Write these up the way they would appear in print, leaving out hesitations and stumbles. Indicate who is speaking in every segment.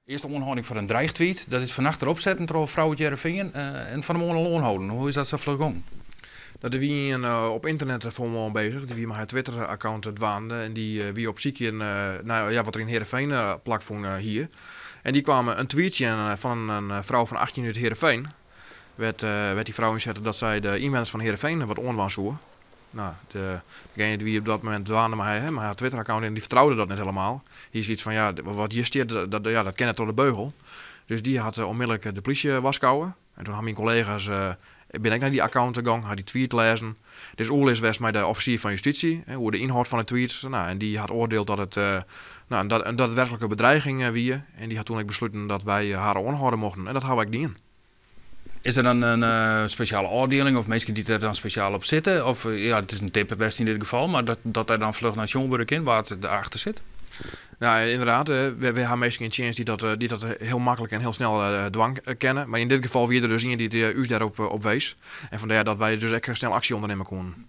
Speaker 1: Eerste onhouding voor een dreigtweet. Dat is vannacht erop zetten door vrouw uit Heerenveen en van hem onloon houden. Hoe is dat zo vlug?
Speaker 2: Dat wie op internet voor bezig. Die wie mijn Twitter-account dwaande. En die wie op ziek in wat er in Heerenveen plakvoen hier. En die kwamen een tweetje van een vrouw van 18 uit Heerenveen. Werd die vrouw inzetten dat zij de inwoners van Heerenveen wat onwaans zoer. Nou, degene die op dat moment dwaande maar haar Twitter-account en die vertrouwde dat net helemaal. Die ziet van ja, wat hier staat, dat ken het door de beugel. Dus die had onmiddellijk de politie waskouwen. En toen had mijn collega's, ben ik naar die account gegaan, had die tweet lezen. Dus oorlis was met de officier van justitie, hoe de inhoud van de tweet. Nou, en die had oordeeld dat het werkelijke bedreiging wie. En die had toen ook besloten dat wij haar onhouden mochten. En dat houden wij niet in.
Speaker 1: Is er dan een speciale afdeling of mensen die er dan speciaal op zitten? Of ja, het is een tippenwest in dit geval, maar dat er dan vlug naar Sjoenburg in waar het daarachter zit?
Speaker 2: Nou, inderdaad. We hebben mensen in Chance die dat heel makkelijk en heel snel dwang kennen. Maar in dit geval weer er dus iemand die u daarop op wees. En vandaar dat wij dus echt snel actie ondernemen konden.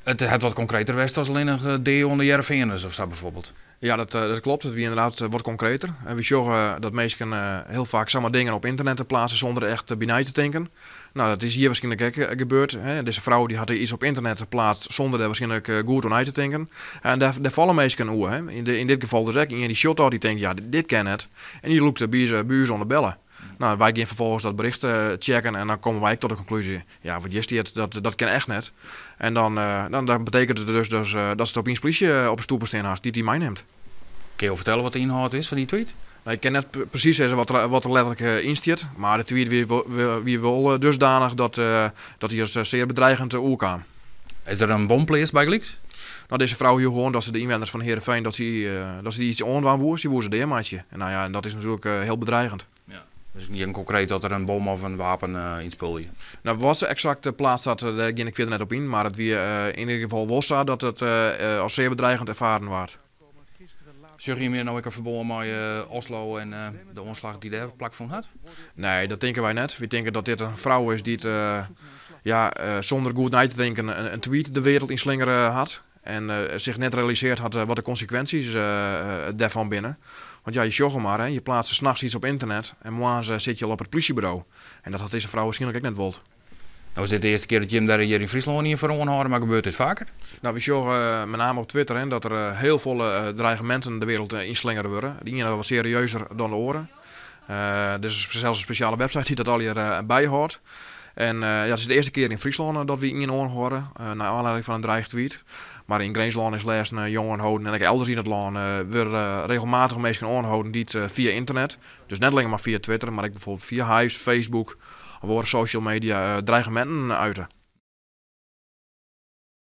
Speaker 1: Het wat concreter was als alleen een D onder Heerenveeners of zo bijvoorbeeld?
Speaker 2: Ja, dat klopt. Het wie inderdaad wat concreter. En we zorgen dat mensen heel vaak samen dingen op internet te plaatsen zonder echt binnen te denken. Nou, dat is hier waarschijnlijk ook gebeurd. Hè. Deze vrouw die had iets op internet geplaatst zonder er waarschijnlijk goed aan te denken. En daar vallen mensen oer. Hè. In dit geval dus ook. En die shot die denkt, ja, dit ken het. En die loopt bij u onder bellen. Nou, wij gaan vervolgens dat bericht checken en dan komen wij tot de conclusie, ja, wat is dat ken echt net. En dan betekent het dus dat ze het op een politie op een stoel staan haast die mij neemt.
Speaker 1: Kun je vertellen wat de inhoud is van die tweet?
Speaker 2: Nou, ik kan net precies zeggen wat er letterlijk in staat, maar de tweet wie wel dusdanig dat hij als zeer bedreigend oerkwam.
Speaker 1: Is er een bomplees bij Gleeks?
Speaker 2: Nou, deze vrouw hier gewoon dat ze de inwoners van Heerenveen dat ze iets onwaan woer, ze woer ze deermaatje. En nou ja, en dat is natuurlijk heel bedreigend.
Speaker 1: Ja. Dus niet een concreet dat er een bom of een wapen in speelde.
Speaker 2: Nou, wat ze exact plaatst had, daar ging ik verder net op in. Maar het wie in ieder geval was dat het als zeer bedreigend ervaren werd.
Speaker 1: Zeg je meer nou ik een verbonden met Oslo en de omslag die daar plak van had?
Speaker 2: Nee, dat denken wij net. We denken dat dit een vrouw is die het zonder goed na te denken een tweet de wereld in slingeren had. En zich net realiseerd had wat de consequenties daarvan binnen. Want ja, je joggt maar, hè. Je plaatst 's nachts iets op internet en morgen zit je al op het politiebureau. En dat had deze vrouw waarschijnlijk ook net wild.
Speaker 1: Nou, is dit de eerste keer dat je hem daar hier in Friesland niet voor onhouden, maar gebeurt dit vaker?
Speaker 2: Nou, we zorgen met name op Twitter hè, dat er heel veel dreigementen de wereld inslingeren worden. Die zijn wat serieuzer dan de oren. Er is zelfs een speciale website die dat al hier bijhoudt. En het is de eerste keer in Friesland dat we in horen, naar aanleiding van een dreigtweet. Maar in Greensland is lezen jongen houden en ook elders in het land weer regelmatig mensen aanhouden die het via internet. Dus net alleen maar via Twitter, maar ook bijvoorbeeld via Hives, Facebook of social media dreigementen uiten.